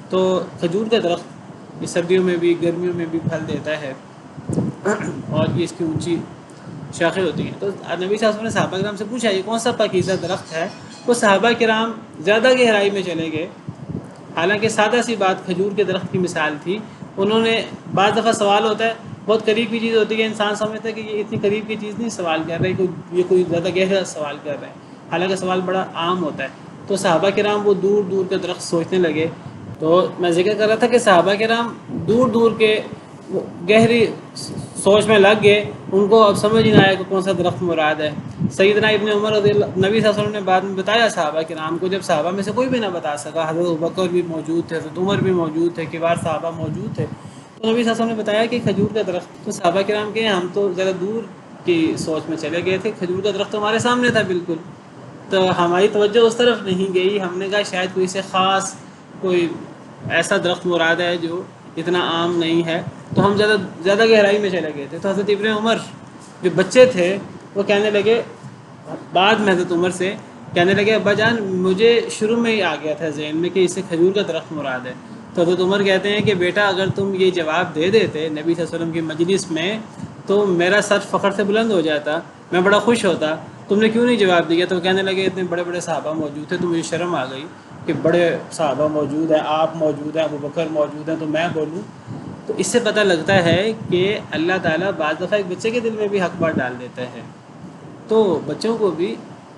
تو کھجور کا درخت یہ سردیوں میں بھی گرمیوں میں بھی پھل دیتا ہے، اور یہ اس کی اونچی شاخیں ہوتی ہیں۔ تو نبی صلی اللہ علیہ وسلم نے صحابہ کرام سے پوچھا یہ کون سا پاکیزہ درخت ہے؟ وہ صحابہ کرام زیادہ گہرائی میں چلے گئے، حالانکہ سادہ سی بات کھجور کے درخت کی مثال تھی۔ انہوں نے بعض دفعہ سوال ہوتا ہے، بہت قریب کی چیز ہوتی ہے، انسان سمجھتا ہے کہ یہ اتنی قریب کی چیز نہیں سوال کر رہے، یہ کوئی زیادہ گہرا سوال کر رہے ہیں، حالانکہ سوال بڑا عام ہوتا ہے۔ تو صحابہ کرام وہ دور دور کے درخت سوچنے لگے۔ تو میں ذکر کر رہا تھا کہ صحابہ کرام دور دور کے گہری سوچ میں لگ گئے، ان کو اب سمجھ نہیں آیا کہ کون سا درخت مراد ہے۔ سیدنا ابن عمر رضی اللہ نبی صلی اللہ علیہ وسلم نے بعد میں بتایا صحابہ کرام کو، جب صحابہ میں سے کوئی بھی نہ بتا سکا، حضرت ابوبکر بھی موجود تھے، حضرت عمر بھی موجود تھے، کبار صحابہ موجود تھے، تو نبی صلی اللہ علیہ وسلم نے بتایا کہ کھجور کا درخت۔ تو صحابہ کرام کے ہم تو ذرا دور کی سوچ میں چلے گئے تھے، کھجور کا درخت تو ہمارے سامنے تھا بالکل، تو ہماری توجہ اس طرف نہیں گئی۔ ہم نے کہا شاید کوئی سے خاص کوئی ایسا درخت مراد ہے جو اتنا عام نہیں ہے، تو ہم زیادہ گہرائی میں چلے گئے تھے۔ تو حضرت ابن عمر جو بچے تھے وہ کہنے لگے، بعد میں حضرت عمر سے کہنے لگے ابا جان مجھے شروع میں ہی آ گیا تھا ذہن میں کہ اس سے کھجور کا درخت مراد ہے۔ تو حضرت عمر کہتے ہیں کہ بیٹا اگر تم یہ جواب دے دیتے نبی صلی اللہ علیہ وسلم کی مجلس میں تو میرا سر فخر سے بلند ہو جاتا، میں بڑا خوش ہوتا، تم نے کیوں نہیں جواب دیا؟ تو کہنے لگے اتنے بڑے بڑے صحابہ موجود تھے تو مجھے شرم آ گئی کہ بڑے صحابہ موجود ہیں، آپ موجود ہیں، ابوبکر موجود ہیں، تو میں بولوں۔ تو اس سے پتہ لگتا ہے کہ اللہ تعالیٰ بعض دفعہ ایک بچے کے دل میں بھی حق بات ڈال دیتا ہے، تو بچوں کو بھی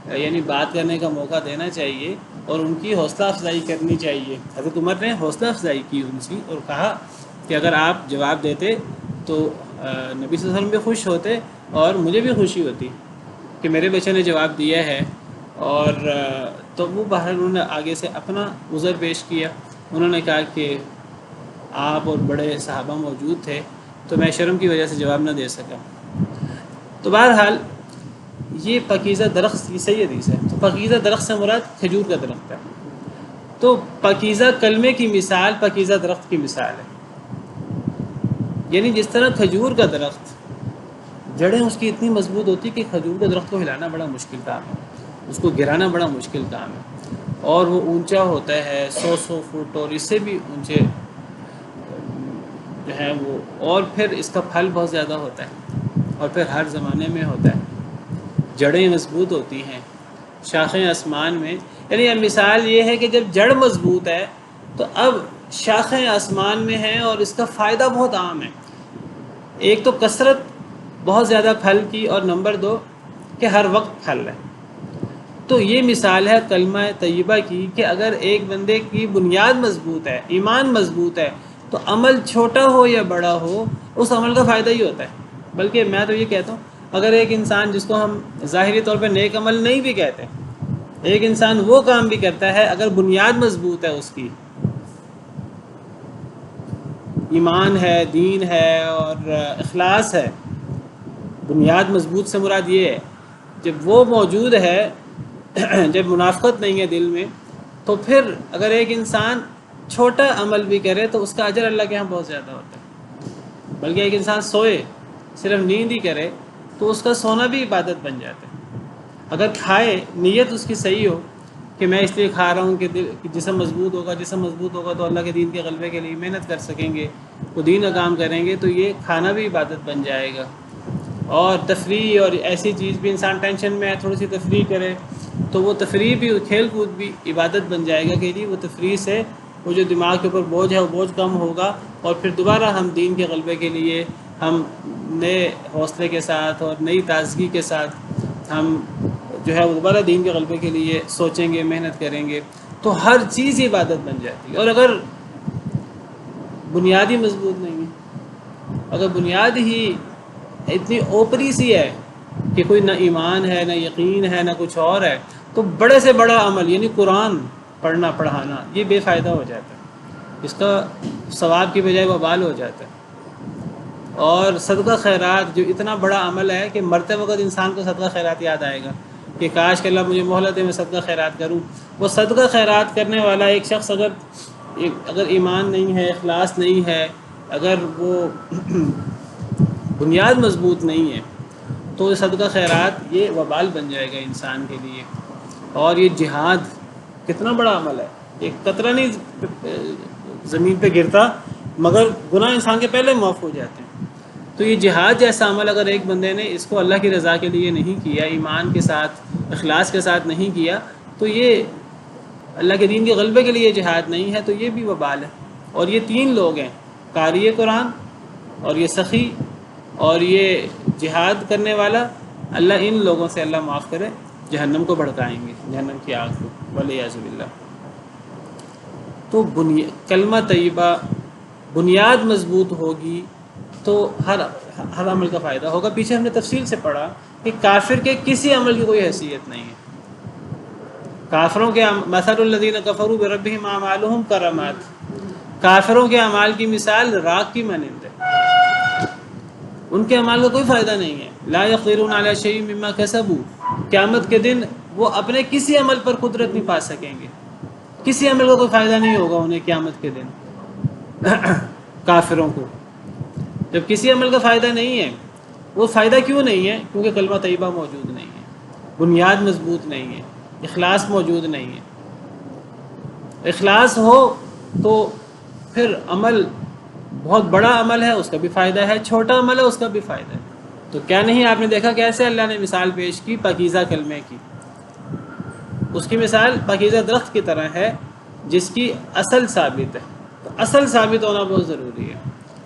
یعنی بات کرنے کا موقع دینا چاہیے اور ان کی حوصلہ افزائی کرنی چاہیے۔ حضرت عمر نے حوصلہ افزائی کی ان کی اور کہا کہ اگر آپ جواب دیتے تو نبی صلی اللہ علیہ وسلم بھی خوش ہوتے اور مجھے بھی خوشی ہوتی کہ میرے بچے نے جواب دیا ہے۔ اور تو وہ باہر انہوں نے آگے سے اپنا عذر پیش کیا، انہوں نے کہا کہ آپ اور بڑے صحابہ موجود تھے تو میں شرم کی وجہ سے جواب نہ دے سکا۔ تو بہرحال یہ پاکیزہ درخت، یہ صحیح حدیث ہے۔ تو پاکیزہ درخت سے مراد کھجور کا درخت ہے۔ تو پاکیزہ کلمے کی مثال پاکیزہ درخت کی مثال ہے، یعنی جس طرح کھجور کا درخت جڑیں اس کی اتنی مضبوط ہوتی کہ کھجور کے درخت کو ہلانا بڑا مشکل کام ہے، اس کو گرانا بڑا مشکل کام ہے، اور وہ اونچا ہوتا ہے 100 فٹ اور اس سے بھی اونچے جو ہیں وہ، اور پھر اس کا پھل بہت زیادہ ہوتا ہے اور پھر ہر زمانے میں ہوتا ہے، جڑیں مضبوط ہوتی ہیں، شاخیں آسمان میں، یعنی اب مثال یہ ہے کہ جب جڑ مضبوط ہے تو اب شاخیں آسمان میں ہیں اور اس کا فائدہ بہت عام ہے۔ ایک تو کثرت بہت زیادہ پھل کی، اور نمبر 2 کہ ہر وقت پھل ہے۔ تو یہ مثال ہے کلمہ طیبہ کی کہ اگر ایک بندے کی بنیاد مضبوط ہے، ایمان مضبوط ہے، تو عمل چھوٹا ہو یا بڑا ہو اس عمل کا فائدہ ہی ہوتا ہے۔ بلکہ میں تو یہ کہتا ہوں اگر ایک انسان جس کو ہم ظاہری طور پہ نیک عمل نہیں بھی کہتے، ایک انسان وہ کام بھی کرتا ہے اگر بنیاد مضبوط ہے، اس کی ایمان ہے، دین ہے اور اخلاص ہے، بنیاد مضبوط سے مراد یہ ہے جب وہ موجود ہے، جب منافقت نہیں ہے دل میں، تو پھر اگر ایک انسان چھوٹا عمل بھی کرے تو اس کا اجر اللہ کے ہاں بہت زیادہ ہوتا ہے۔ بلکہ ایک انسان سوئے صرف نیند ہی کرے تو اس کا سونا بھی عبادت بن جاتا ہے۔ اگر کھائے، نیت اس کی صحیح ہو کہ میں اس لیے کھا رہا ہوں کہ جسم مضبوط ہوگا، جسم مضبوط ہوگا تو اللہ کے دین کے غلبے کے لیے محنت کر سکیں گے، وہ دین کا کام کریں گے، تو یہ کھانا بھی عبادت بن جائے گا۔ اور تفریح اور ایسی چیز بھی، انسان ٹینشن میں ہے تھوڑی سی تفریح کرے تو وہ تفریح بھی، کھیل کود بھی عبادت بن جائے گا کہ جی وہ تفریح سے وہ جو دماغ کے اوپر بوجھ ہے وہ بوجھ کم ہوگا، اور پھر دوبارہ ہم دین کے غلبے کے لیے ہم نئے حوصلے کے ساتھ اور نئی تازگی کے ساتھ ہم جو ہے وہ دوبارہ دین کے غلبے کے لیے سوچیں گے، محنت کریں گے، تو ہر چیز عبادت بن جاتی ہے۔ اور اگر بنیاد ہی مضبوط نہیں ہے. اگر بنیاد ہی اتنی اوپری سی ہے کہ کوئی نہ ایمان ہے نہ یقین ہے نہ کچھ اور ہے، تو بڑے سے بڑا عمل یعنی قرآن پڑھنا پڑھانا یہ بے فائدہ ہو جاتا ہے، اس کا ثواب کی بجائے وبال ہو جاتا ہے. اور صدقہ خیرات جو اتنا بڑا عمل ہے کہ مرتے وقت انسان کو صدقہ خیرات یاد آئے گا کہ کاش کہ اللہ مجھے مہلت دے میں صدقہ خیرات کروں. وہ صدقہ خیرات کرنے والا ایک شخص اگر ایمان نہیں ہے، اخلاص نہیں ہے، اگر وہ بنیاد مضبوط نہیں ہے، تو صدقہ خیرات یہ وبال بن جائے گا انسان کے لیے. اور یہ جہاد کتنا بڑا عمل ہے، ایک قطرہ نہیں زمین پہ گرتا مگر گناہ انسان کے پہلے معاف ہو جاتے ہیں. تو یہ جہاد جیسا عمل اگر ایک بندے نے اس کو اللہ کی رضا کے لیے نہیں کیا، ایمان کے ساتھ اخلاص کے ساتھ نہیں کیا، تو یہ اللہ کے دین کے غلبے کے لیے جہاد نہیں ہے، تو یہ بھی وبال ہے. اور یہ تین لوگ ہیں، قاری قرآن اور یہ سخی اور یہ جہاد کرنے والا، اللہ ان لوگوں سے اللہ معاف کرے جہنم کو بھڑکائیں گے، جہنم کی آگ کو، والعیاذ باللہ. تو کلمہ طیبہ بنیاد مضبوط ہوگی تو ہر عمل کا فائدہ ہوگا. پیچھے ہم نے تفصیل سے پڑھا کہ کافر کے کسی عمل کی کوئی حیثیت نہیں ہے. کافروں کے مثل الذین کفروا بربہم اعمالهم کرمات، کافروں کے اعمال کی مثال راکھ کی مانند ہے، ان کے اعمال کا کوئی فائدہ نہیں ہے. لا یقدرون علی شیء مما کسبوا، قیامت کے دن وہ اپنے کسی عمل پر قدرت نہیں پا سکیں گے، کسی عمل کا کوئی فائدہ نہیں ہوگا انہیں قیامت کے دن. کافروں کو جب کسی عمل کا فائدہ نہیں ہے، وہ فائدہ کیوں نہیں ہے؟ کیونکہ کلمہ طیبہ موجود نہیں ہے، بنیاد مضبوط نہیں ہے، اخلاص موجود نہیں ہے. اخلاص ہو تو پھر عمل بہت بڑا عمل ہے اس کا بھی فائدہ ہے، چھوٹا عمل ہے اس کا بھی فائدہ ہے. تو کیا نہیں آپ نے دیکھا کیسے اللہ نے مثال پیش کی پاکیزہ کلمے کی. اس کی مثال پاکیزہ درخت کی طرح ہے جس کی اصل ثابت ہے. تو اصل ثابت ہونا بہت ضروری ہے.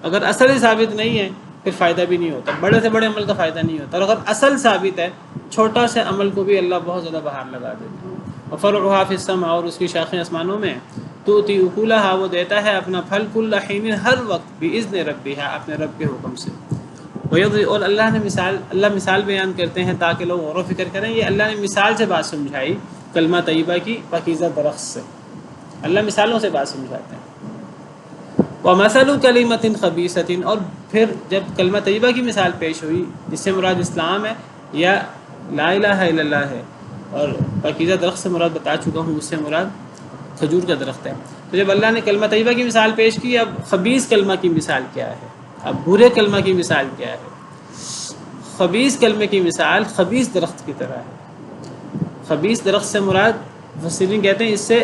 اگر اصل ہی ثابت نہیں ہے پھر فائدہ بھی نہیں ہوتا، بڑے سے بڑے عمل کا فائدہ نہیں ہوتا. اور اگر اصل ثابت ہے چھوٹا سے عمل کو بھی اللہ بہت زیادہ باہر لگا دیتا ہے. وفرعها فی السماء، اور اس کی شاخیں آسمانوں میں. تؤتی اکلھا، وہ دیتا ہے اپنا پھل کل حین، ہر وقت، باذن ربھا، اپنے رب کے حکم سے. اور اللہ مثال بیان کرتے ہیں تاکہ لوگ غور و فکر کریں. یہ اللہ نے مثال سے بات سمجھائی کلمہ طیبہ کی پاکیزہ درخت سے، اللہ مثالوں سے بات سمجھاتے ہیں. وَمَثَلُ كَلِمَةٍ خَبِيثَةٍ، اور پھر جب کلمہ طیبہ کی مثال پیش ہوئی جس سے مراد اسلام ہے یا لا الہ الا اللہ ہے، اور پاکیزہ درخت سے مراد بتا چکا ہوں، اس سے مراد کھجور کا درخت ہے. تو جب اللہ نے کلمہ طیبہ کی مثال پیش کی، اب خبیث کلمہ کی مثال کیا ہے، اب برے کلمہ کی مثال کیا ہے. خبیث کلمے کی مثال خبیث درخت کی طرح ہے. خبیث درخت سے مراد مفسرین کہتے ہیں اس سے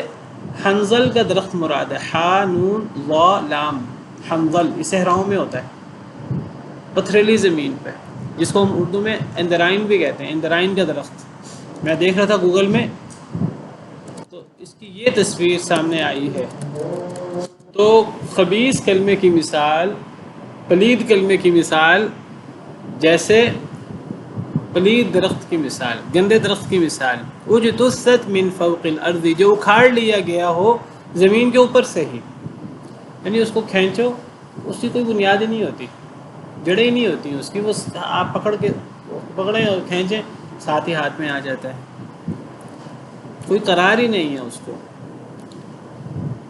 حنظل کا درخت مراد ہے، حا نون ضا لام، حنظل یہ صحراؤں میں ہوتا ہے، پتھریلی زمین پہ، جس کو ہم اردو میں اندرائن بھی کہتے ہیں. اندرائن کا درخت میں دیکھ رہا تھا گوگل میں تو اس کی یہ تصویر سامنے آئی ہے. تو خبیث کلمے کی مثال، پلید کلمے کی مثال جیسے پلید درخت کی مثال، گندے درخت کی مثال. اجتثت من فوق الارض، جو اکھاڑ لیا گیا ہو زمین کے اوپر سے ہی، یعنی اس کو کھینچو اس کی کوئی بنیاد ہی نہیں ہوتی، جڑیں ہی نہیں ہوتی اس کی، وہ آپ پکڑیں اور کھینچیں ساتھ ہی ہاتھ میں آ جاتا ہے، کوئی قرار ہی نہیں ہے اس کو.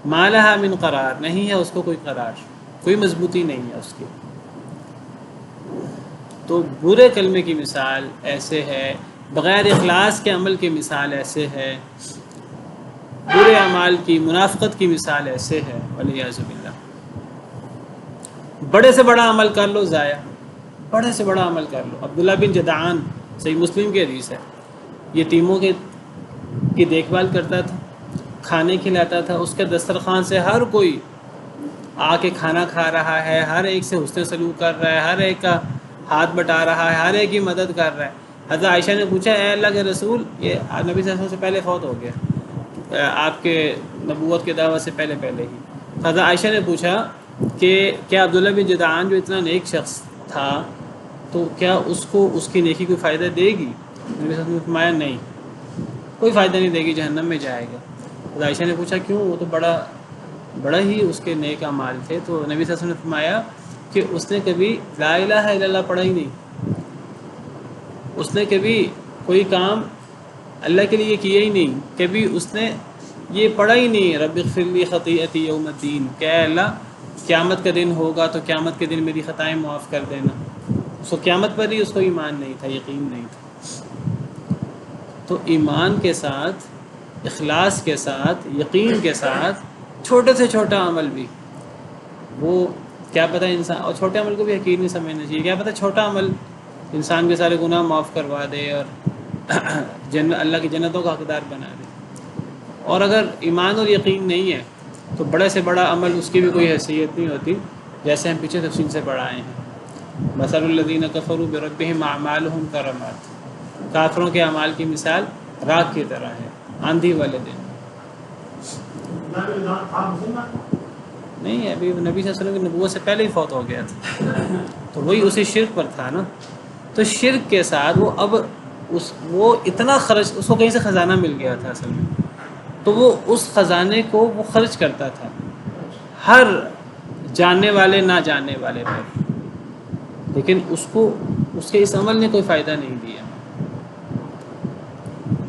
ما لہا من قرار، نہیں ہے اس کو کوئی قرار، کوئی مضبوطی نہیں ہے اس کی. تو برے کلمے کی مثال ایسے ہے، بغیر اخلاص کے عمل کی مثال ایسے ہے، برے اعمال کی، منافقت کی مثال ایسے ہے، والعیاذ باللہ. بڑے سے بڑا عمل کر لو ضائع، بڑے سے بڑا عمل کر لو. عبداللہ بن جدعان، صحیح مسلم کی حدیث ہے، یتیموں کی دیکھ بھال کرتا تھا، کھانے کھلاتا تھا، اس کے دسترخوان سے ہر کوئی آ کے کھانا کھا رہا ہے، ہر ایک سے حسن سلوک کر رہا ہے، ہر ایک کا ہاتھ بٹا رہا ہے، ہر ایک کی مدد کر رہا ہے. حضرت عائشہ نے پوچھا اے اللہ کے رسول، یہ نبی صلی اللہ علیہ وسلم سے پہلے فوت ہو گیا، آپ کے نبوت کے دعوت سے پہلے ہی. حضرت عائشہ نے پوچھا کہ کیا عبداللہ بن جدعان جو اتنا نیک شخص تھا تو کیا اس کو اس کی نیکی کوئی فائدہ دے گی؟ نبی صلی اللہ علیہ وسلم نے فرمایا نہیں، کوئی فائدہ نہیں دے گی، جہنم میں جائے گا. حضرت عائشہ نے پوچھا کیوں؟ وہ تو بڑا بڑا ہی اس کے نیک اعمال تھے، تو نبی صلی اللہ علیہ وسلم نے فرمایا کہ اس نے کبھی لا الہ الا اللہ پڑھا ہی نہیں، اس نے کبھی کوئی کام اللہ کے لیے کیا ہی نہیں، کبھی اس نے یہ پڑھا ہی نہیں رب اغفر لی خطیئتی یوم الدین، کہ اے اللہ قیامت کا دن ہوگا تو قیامت کے دن میری خطائیں معاف کر دینا. اس کو قیامت پر ہی اس کو ایمان نہیں تھا، یقین نہیں تھا. تو ایمان کے ساتھ، اخلاص کے ساتھ، یقین کے ساتھ چھوٹے سے چھوٹا عمل بھی، وہ کیا پتہ انسان، اور چھوٹے عمل کو بھی حقیر نہیں سمجھنا چاہیے، کیا پتہ چھوٹا عمل انسان کے سارے گناہ معاف کروا دے اور اللہ کی جنتوں کا حقدار بنا دے. اور اگر ایمان اور یقین نہیں ہے تو بڑے سے بڑا عمل اس کی بھی کوئی حیثیت نہیں ہوتی، جیسے ہم پیچھے تفصیل سے پڑھائے ہیں. مثل الذین کفروا بربہم اعمالہم کرماد، کافروں کے اعمال کی مثال راکھ کی طرح ہے آندھی والے دن. نہیں، ابھی نبی صلی اللہ علیہ وسلم کی نبوت سے پہلے ہی فوت ہو گیا تھا، تو وہی اسی شرک پر تھا نا. تو شرک کے ساتھ وہ اب وہ اتنا خرچ، اس کو کہیں سے خزانہ مل گیا تھا اصل میں، تو وہ اس خزانے کو وہ خرچ کرتا تھا ہر جاننے والے نہ جاننے والے پر، لیکن اس کو اس کے اس عمل نے کوئی فائدہ نہیں دیا،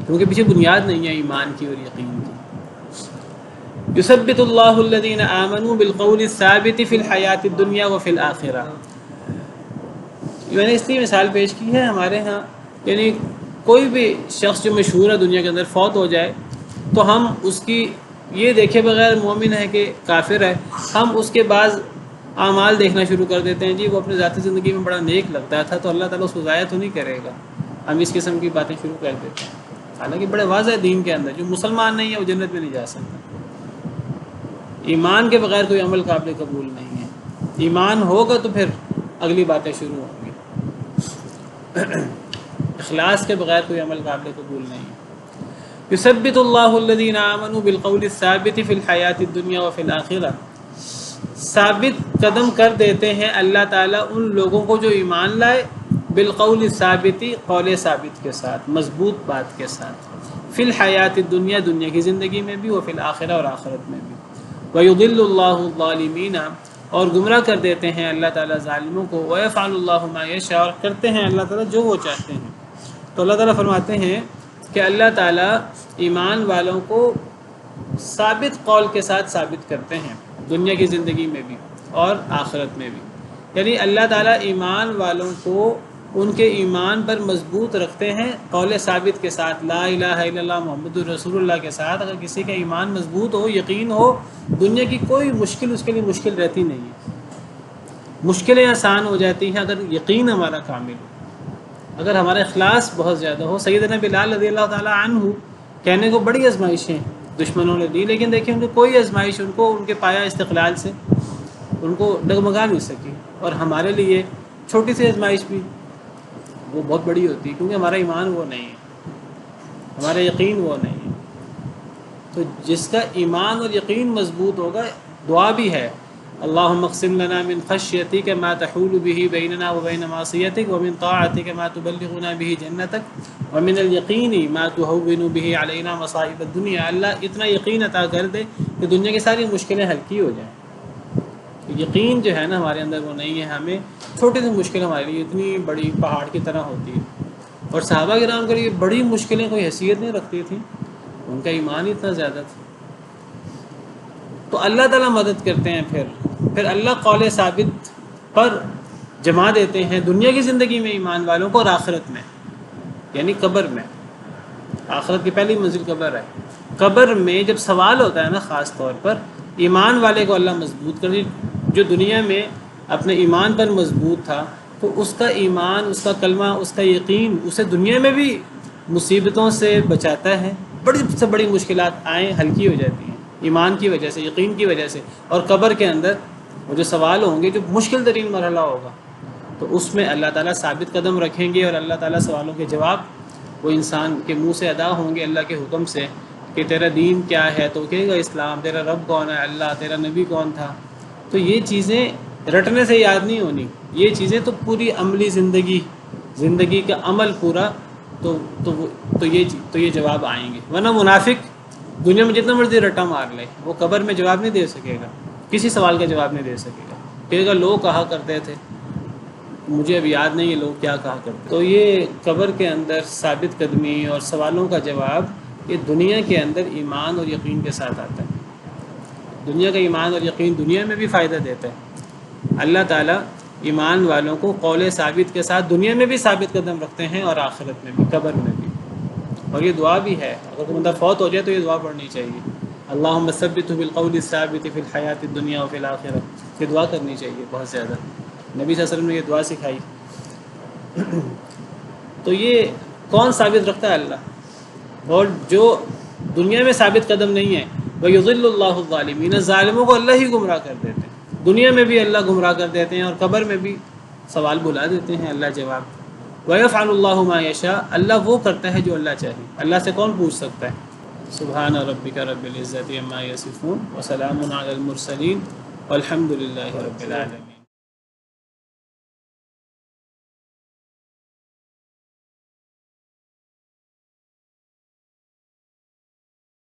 کیونکہ پیچھے بنیاد نہیں ہے ایمان کی اور یقین کی. یثبت اللہ الذین آمنوا بالقول الثابت فی الحیات الدنیا وفی الآخرہ. میں نے اس لیے مثال پیش کی ہے ہمارے ہاں، یعنی کوئی بھی شخص جو مشہور ہے دنیا کے اندر فوت ہو جائے تو ہم اس کی یہ دیکھے بغیر مومن ہے کہ کافر ہے، ہم اس کے بعض اعمال دیکھنا شروع کر دیتے ہیں. جی وہ اپنی ذاتی زندگی میں بڑا نیک لگتا تھا تو اللہ تعالیٰ اس کو ضائع تو نہیں کرے گا، ہم اس قسم کی باتیں شروع کر دیتے ہیں. حالانکہ بڑے واضح دین کے اندر جو مسلمان نہیں ہے وہ جنت میں نہیں جا سکتا. ایمان کے بغیر کوئی عمل قابل قبول نہیں ہے، ایمان ہوگا تو پھر اگلی باتیں شروع ہوں گی. اخلاص کے بغیر کوئی عمل قابل قبول نہیں ہے. یثبت اللہ الذین آمنوا بالقول الثابت فی الحیات الدنیا وفی الآخرہ. ثابت قدم کر دیتے ہیں اللہ تعالیٰ ان لوگوں کو جو ایمان لائے، بالقول الثابتی، قول ثابت کے ساتھ، مضبوط بات کے ساتھ، فی الحیات الدنیا، دنیا کی زندگی میں بھی، وفی الآخرہ، اور آخرت میں بھی. وَيُضِلُّ اللَّهُ الظَّالِمِينَ، اور گمراہ کر دیتے ہیں اللہ تعالیٰ ظالموں کو. وَيَفْعَلُ اللَّهُ مَا يَشَاءُ، اور کرتے ہیں اللہ تعالیٰ جو وہ چاہتے ہیں. تو اللہ تعالیٰ فرماتے ہیں کہ اللہ تعالیٰ ایمان والوں کو ثابت قول کے ساتھ ثابت کرتے ہیں دنیا کی زندگی میں بھی اور آخرت میں بھی. یعنی اللہ تعالیٰ ایمان والوں کو ان کے ایمان پر مضبوط رکھتے ہیں قول ثابت کے ساتھ، لا الہ الا اللہ محمد الرسول اللہ کے ساتھ. اگر کسی کا ایمان مضبوط ہو، یقین ہو، دنیا کی کوئی مشکل اس کے لیے مشکل رہتی نہیں ہے، مشکلیں آسان ہو جاتی ہیں اگر یقین ہمارا کامل ہو، اگر ہمارا اخلاص بہت زیادہ ہو. سیدنا بلال رضی اللہ تعالیٰ عنہ کہنے کو بڑی آزمائشیں دشمنوں نے دی، لیکن دیکھیں ان کو کوئی آزمائش ان کو ان کے پایا استقلال سے ان کو ڈگمگا نہیں سکی. اور ہمارے لیے چھوٹی سی آزمائش بھی وہ بہت بڑی ہوتی ہے، کیونکہ ہمارا ایمان وہ نہیں ہے، ہمارا یقین وہ نہیں ہے. تو جس کا ایمان اور یقین مضبوط ہوگا، دعا بھی ہے، اللہم اقسم لنا من خشیتک ما تحول به بیننا وبین معصیتک ومن طاعتک ما تبلغنا به جنتک ومن الیقین ما تهون به علینا مصائب الدنیا. اللہ اتنا یقین عطا کر دے کہ دنیا کی ساری مشکلیں ہلکی ہو جائیں. یقین جو ہے نا ہمارے اندر وہ نہیں ہے، ہمیں چھوٹی سی مشکل ہمارے لیے اتنی بڑی پہاڑ کی طرح ہوتی ہے. اور صحابہ کرام کے لیے بڑی مشکلیں کوئی حیثیت نہیں رکھتی تھیں، ان کا ایمان اتنا زیادہ تھا. تو اللہ تعالیٰ مدد کرتے ہیں، پھر اللہ قول ثابت پر جما دیتے ہیں دنیا کی زندگی میں ایمان والوں کو، اور آخرت میں یعنی قبر میں. آخرت کی پہلی منزل قبر ہے. قبر میں جب سوال ہوتا ہے نا، خاص طور پر ایمان والے کو اللہ مضبوط کر، جو دنیا میں اپنے ایمان پر مضبوط تھا تو اس کا ایمان، اس کا کلمہ، اس کا یقین اسے دنیا میں بھی مصیبتوں سے بچاتا ہے. بڑی سے بڑی مشکلات آئیں ہلکی ہو جاتی ہیں ایمان کی وجہ سے، یقین کی وجہ سے. اور قبر کے اندر وہ جو سوال ہوں گے، جو مشکل ترین مرحلہ ہوگا، تو اس میں اللہ تعالیٰ ثابت قدم رکھیں گے، اور اللہ تعالیٰ سوالوں کے جواب وہ انسان کے منہ سے ادا ہوں گے اللہ کے حکم سے، کہ تیرا دین کیا ہے، تو کہے گا اسلام. تیرا رب کون ہے؟ اللہ. تیرا نبی کون تھا؟ تو یہ چیزیں رٹنے سے یاد نہیں ہونی، یہ چیزیں تو پوری عملی زندگی کا عمل پورا، تو یہ جواب آئیں گے. ورنہ منافق دنیا میں جتنا مرضی رٹا مار لے، وہ قبر میں جواب نہیں دے سکے گا، کسی سوال کا جواب نہیں دے سکے گا، کہے گا لوگ کہا کرتے تھے، مجھے اب یاد نہیں ہے لوگ کیا کہا کرتے۔ تو یہ قبر کے اندر ثابت قدمی اور سوالوں کا جواب یہ دنیا کے اندر ایمان اور یقین کے ساتھ آتا ہے۔ دنیا کا ایمان اور یقین دنیا میں بھی فائدہ دیتا ہے۔ اللہ تعالیٰ ایمان والوں کو قول ثابت کے ساتھ دنیا میں بھی ثابت قدم رکھتے ہیں اور آخرت میں بھی، قبر میں بھی۔ اور یہ دعا بھی ہے، اگر کوئی بندہ فوت ہو جائے تو یہ دعا پڑھنی چاہیے، اللہم ثبتہ بالقول الثابت فی الحیات الدنیا وفی الآخرہ، یہ دعا کرنی چاہیے بہت زیادہ۔ نبی صلی اللہ علیہ وسلم نے یہ دعا سکھائی۔ تو یہ کون ثابت رکھتا ہے؟ اللہ۔ اور جو دنیا میں ثابت قدم نہیں ہے، وَيُضِلُّ اللَّهُ الظَّالِمِينَ، ظالموں کو اللہ ہی گمراہ کر دیتے ہیں، دنیا میں بھی اللہ گمراہ کر دیتے ہیں اور قبر میں بھی سوال بلا دیتے ہیں اللہ جواب۔ وَيَفْعَلُ اللَّهُ مَا يَشَاءُ، اللہ وہ کرتا ہے جو اللہ چاہے، اللہ سے کون پوچھ سکتا ہے؟ سبحان ربک رب العزت عما یصفون وسلام علی المرسلین والحمد للہ رب العالمین۔